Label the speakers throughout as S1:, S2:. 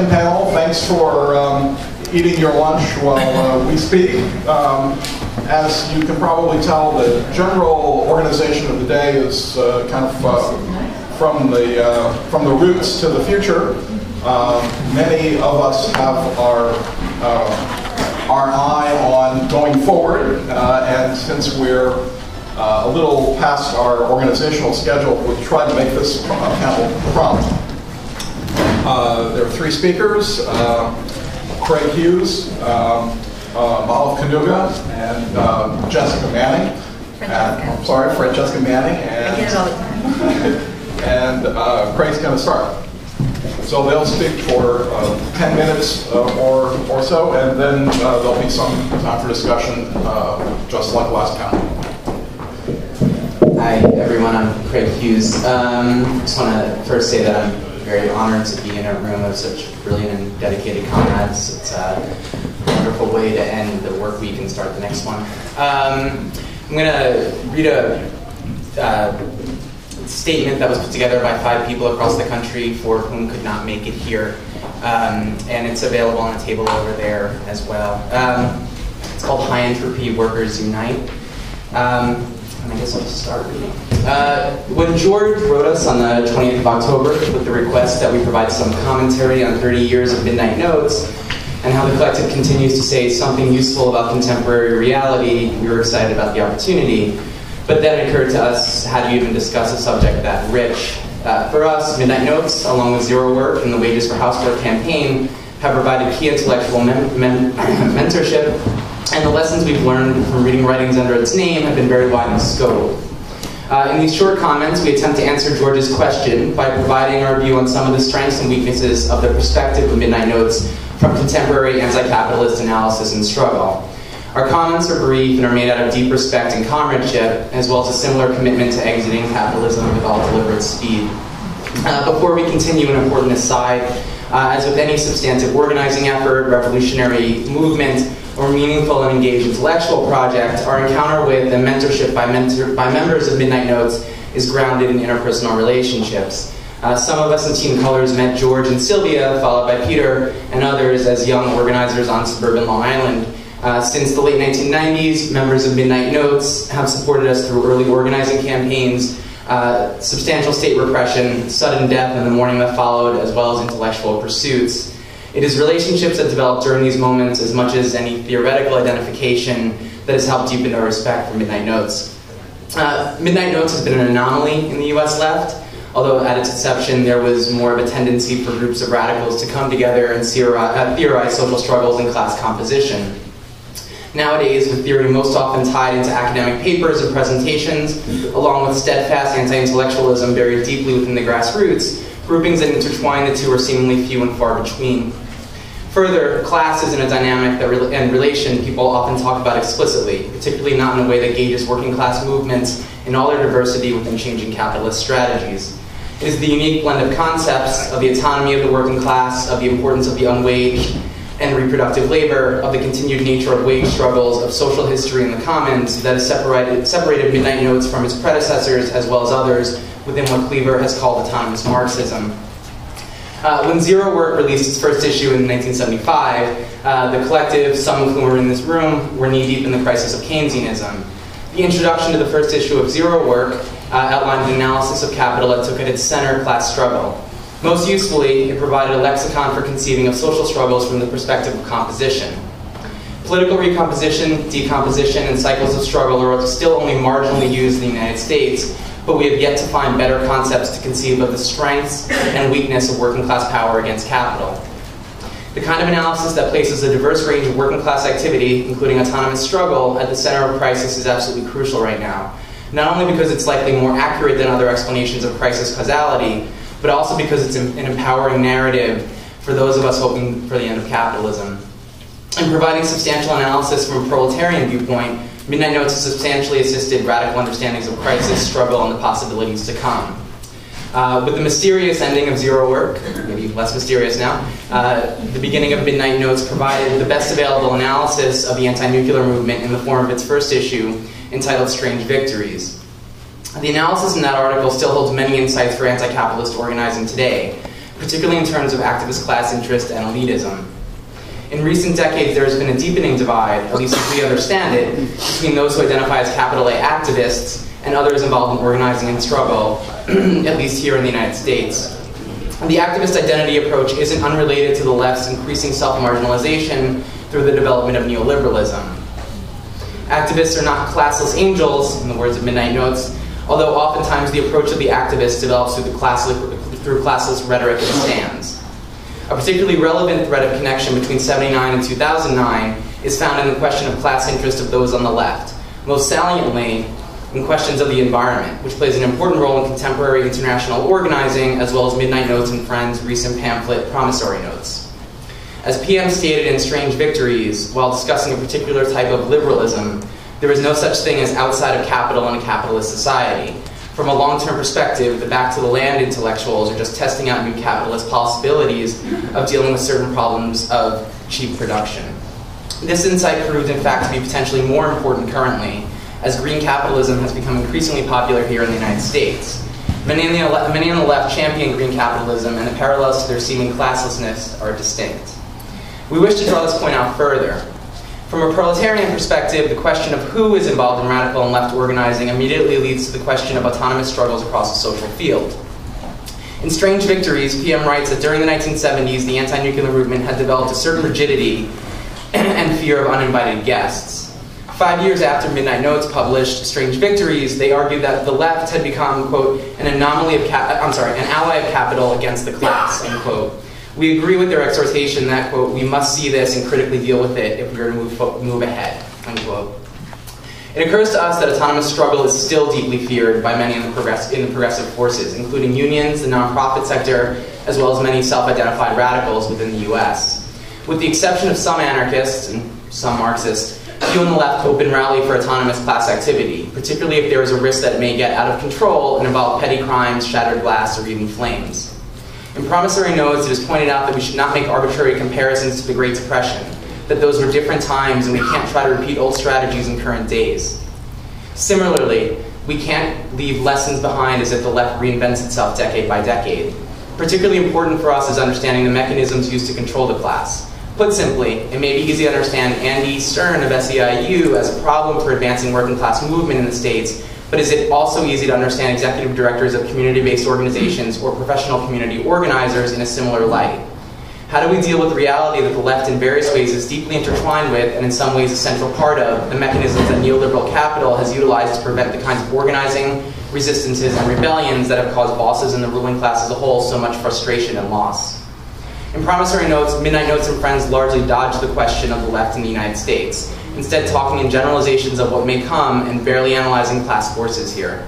S1: second panel. Thanks for eating your lunch while we speak. As you can probably tell, the general organization of the day is kind of from the roots to the future. Many of us have our eye on going forward, and since we're a little past our organizational schedule, we'll try to make this panel prompt. There are three speakers, Craig Hughes, Malav Kanuga, and Jessica Manning. Francesca Manning. And Craig's going to start. So they'll speak for 10 minutes or so, and then there'll be some time for discussion, just like last panel.
S2: Hi, everyone. I'm Craig Hughes. Just want to first say that I'm very honored to be in a room of such brilliant and dedicated comrades. It's a wonderful way to end the work week and start the next one. I'm going to read a statement that was put together by 5 people across the country for whom could not make it here. And it's available on a table over there as well. It's called High Entropy Workers Unite. And I guess I'll just start reading. When George wrote us on the 20th of October with the request that we provide some commentary on 30 years of Midnight Notes and how the collective continues to say something useful about contemporary reality, we were excited about the opportunity. But then it occurred to us, how do you even discuss a subject that rich? For us, Midnight Notes, along with Zero Work and the Wages for Housework campaign, have provided key intellectual mentorship, and the lessons we've learned from reading writings under its name have been very wide in scope. In these short comments, we attempt to answer George's question by providing our view on some of the strengths and weaknesses of the perspective of Midnight Notes from contemporary anti-capitalist analysis and struggle. Our comments are brief and are made out of deep respect and comradeship, as well as a similar commitment to exiting capitalism with all deliberate speed. Before we continue, an important aside, as with any substantive organizing effort, revolutionary movement, or meaningful and engaged intellectual project, our encounter with and mentorship by members of Midnight Notes is grounded in interpersonal relationships. Some of us in Team Colors met George and Sylvia, followed by Peter and others as young organizers on suburban Long Island. Since the late 1990s, members of Midnight Notes have supported us through early organizing campaigns, substantial state repression, sudden death in the morning that followed, as well as intellectual pursuits. It is relationships that develop during these moments as much as any theoretical identification that has helped deepen our respect for Midnight Notes. Midnight Notes has been an anomaly in the US left, although at its inception there was more of a tendency for groups of radicals to come together and theorize social struggles and class composition. Nowadays, with theory most often tied into academic papers and presentations, along with steadfast anti-intellectualism buried deeply within the grassroots, groupings that intertwine the two are seemingly few and far between. Further, class isn't a dynamic and relation people often talk about explicitly, particularly not in a way that gauges working class movements in all their diversity within changing capitalist strategies. It is the unique blend of concepts of the autonomy of the working class, of the importance of the unwaged and reproductive labor, of the continued nature of wage struggles, of social history in the commons, that has separated Midnight Notes from its predecessors as well as others within what Cleaver has called autonomous Marxism. When Zero Work released its first issue in 1975, the collective, some of whom were in this room, were knee-deep in the crisis of Keynesianism. The introduction to the first issue of Zero Work outlined an analysis of capital that took at its center class struggle. Most usefully, it provided a lexicon for conceiving of social struggles from the perspective of composition. Political recomposition, decomposition, and cycles of struggle are still only marginally used in the United States, but we have yet to find better concepts to conceive of the strengths and weakness of working class power against capital. The kind of analysis that places a diverse range of working class activity, including autonomous struggle, at the center of crisis is absolutely crucial right now. Not only because it's likely more accurate than other explanations of crisis causality, but also because it's an empowering narrative for those of us hoping for the end of capitalism. In providing substantial analysis from a proletarian viewpoint, Midnight Notes has substantially assisted radical understandings of crisis, struggle, and the possibilities to come. With the mysterious ending of Zero Work, maybe less mysterious now, the beginning of Midnight Notes provided the best available analysis of the anti-nuclear movement in the form of its first issue, entitled Strange Victories. The analysis in that article still holds many insights for anti-capitalist organizing today, particularly in terms of activist class interest and elitism. In recent decades, there has been a deepening divide, at least as we understand it, between those who identify as capital A activists and others involved in organizing and struggle, at least here in the United States. The activist identity approach isn't unrelated to the left's increasing self-marginalization through the development of neoliberalism. Activists are not classless angels, in the words of Midnight Notes, although oftentimes the approach of the activist develops through classless rhetoric and stands. A particularly relevant thread of connection between '79 and 2009 is found in the question of class interest of those on the left, most saliently in questions of the environment, which plays an important role in contemporary international organizing, as well as Midnight Notes and Friends' recent pamphlet, Promissory Notes. As PM stated in Strange Victories, while discussing a particular type of liberalism, there is no such thing as outside of capital in a capitalist society. From a long-term perspective, the back to the land intellectuals are just testing out new capitalist possibilities of dealing with certain problems of cheap production. This insight proved, in fact, to be potentially more important currently, as green capitalism has become increasingly popular here in the United States. Many on the left champion green capitalism, and the parallels to their seeming classlessness are distinct. We wish to draw this point out further. From a proletarian perspective, the question of who is involved in radical and left organizing immediately leads to the question of autonomous struggles across the social field. In Strange Victories, PM writes that during the 1970s, the anti-nuclear movement had developed a certain rigidity and fear of uninvited guests. 5 years after Midnight Notes published Strange Victories, they argued that the left had become, quote, an ally of capital against the class, end quote. We agree with their exhortation that, quote, we must see this and critically deal with it if we're going to move ahead, unquote. It occurs to us that autonomous struggle is still deeply feared by many in the progressive forces, including unions, the nonprofit sector, as well as many self-identified radicals within the US. With the exception of some anarchists and some Marxists, few on the left open rally for autonomous class activity, particularly if there is a risk that it may get out of control and involve petty crimes, shattered glass, or even flames. In Promissory Notes, it is pointed out that we should not make arbitrary comparisons to the Great Depression, that those were different times and we can't try to repeat old strategies in current days. Similarly, we can't leave lessons behind as if the left reinvents itself decade by decade. Particularly important for us is understanding the mechanisms used to control the class. Put simply, it may be easy to understand Andy Stern of SEIU as a problem for advancing working class movement in the States, but is it also easy to understand executive directors of community-based organizations or professional community organizers in a similar light? How do we deal with the reality that the left in various ways is deeply intertwined with, and in some ways a central part of, the mechanisms that neoliberal capital has utilized to prevent the kinds of organizing, resistances, and rebellions that have caused bosses and the ruling class as a whole so much frustration and loss? In Promissory Notes, Midnight Notes and Friends largely dodge the question of the left in the United States, instead talking in generalizations of what may come and barely analyzing class forces here.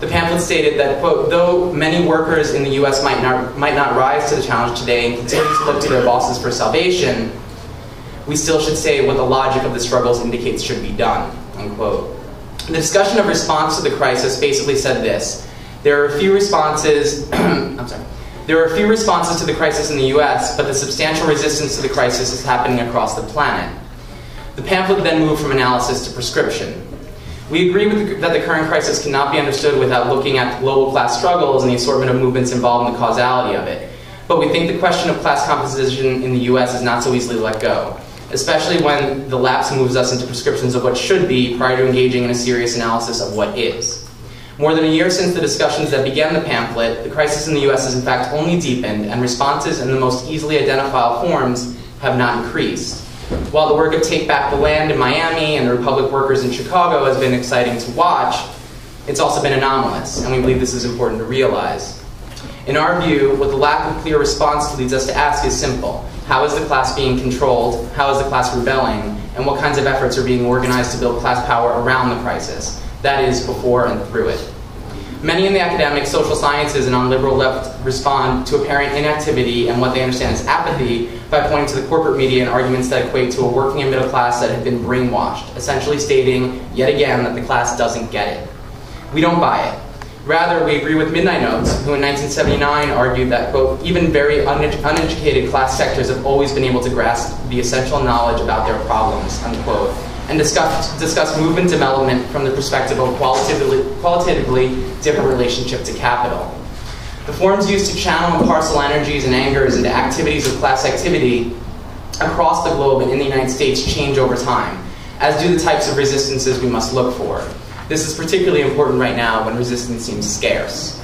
S2: The pamphlet stated that, quote, though many workers in the US might not rise to the challenge today and continue to look to their bosses for salvation, we still should say what the logic of the struggles indicates should be done, unquote. The discussion of response to the crisis basically said this: there are a few responses, there are a few responses to the crisis in the US, but the substantial resistance to the crisis is happening across the planet. The pamphlet then moved from analysis to prescription. We agree that the current crisis cannot be understood without looking at global class struggles and the assortment of movements involved in the causality of it. But we think the question of class composition in the US is not so easily let go, especially when the lapse moves us into prescriptions of what should be prior to engaging in a serious analysis of what is. More than a year since the discussions that began the pamphlet, the crisis in the US has in fact only deepened, and responses in the most easily identifiable forms have not increased. While the work of Take Back the Land in Miami and the Republic Workers in Chicago has been exciting to watch, it's also been anomalous, and we believe this is important to realize. In our view, what the lack of clear response leads us to ask is simple. How is the class being controlled? How is the class rebelling? And what kinds of efforts are being organized to build class power around the crisis? That is, before and through it. Many in the academic, social sciences, and on liberal left respond to apparent inactivity and what they understand as apathy by pointing to the corporate media and arguments that equate to a working and middle class that have been brainwashed, essentially stating, yet again, that the class doesn't get it. We don't buy it. Rather, we agree with Midnight Notes, who in 1979 argued that, quote, even very uneducated class sectors have always been able to grasp the essential knowledge about their problems, unquote, and discuss movement development from the perspective of a qualitatively different relationship to capital. The forms used to channel and parcel energies and angers into activities of class activity across the globe and in the United States change over time, as do the types of resistances we must look for. This is particularly important right now when resistance seems scarce.